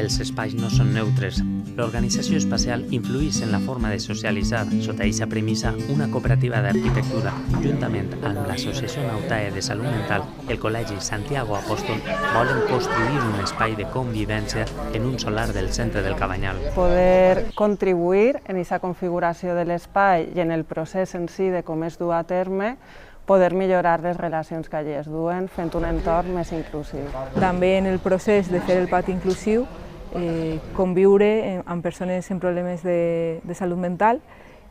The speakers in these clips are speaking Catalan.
els espais no són neutres. L'organització espacial influïx en la forma de socialitzar. Sota aquesta premissa, una cooperativa d'arquitectura, juntament amb l'Associació Nautae de Salut Mental i el Col·legi Santiago Apóstol, volen construir un espai de convivència en un solar del centre del Cabanyal. Poder contribuir en aquesta configuració de l'espai i en el procés en si de com es du a terme, poder millorar les relacions que allí es duen fent un entorn més inclusiu. També en el procés de fer el pati inclusiu, conviure amb persones amb problemes de salut mental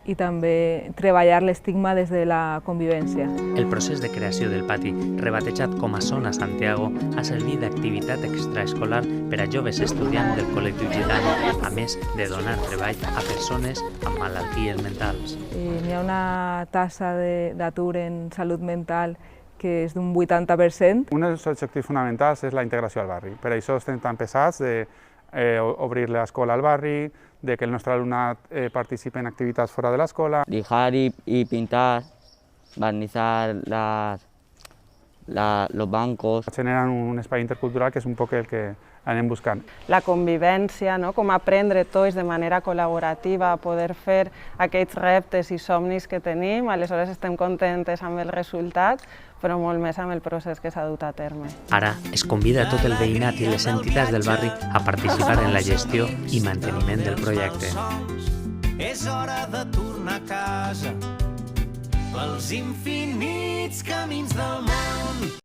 i també treballar l'estigma des de la convivència. El procés de creació del pati, rebatejat com a Zona Santiago, ha servit d'activitat extraescolar per a joves estudiants del col·lectiu gitano, a més de donar treball a persones amb malalties mentals. Hi ha una tassa d'atur en salut mental que és d'un 80%. Un dels objectius fonamentals és la integració al barri. Per això estem tan pesats d'obrir l'escola al barri, de que el nostre alumnat participi en activitats fora de l'escola. Dibujar y pintar, barnizar los bancos. Generan un espai intercultural que és un poc el que anem buscant. La convivència, no? Com aprendre tots de manera col·laborativa, poder fer aquests reptes i somnis que tenim, aleshores estem contentes amb el resultat, però molt més amb el procés que s'ha dut a terme. Ara es convida tot el veïnat i les entitats del barri a participar en la gestió i manteniment del projecte. És hora de tornar a casa pels infinits camins del món.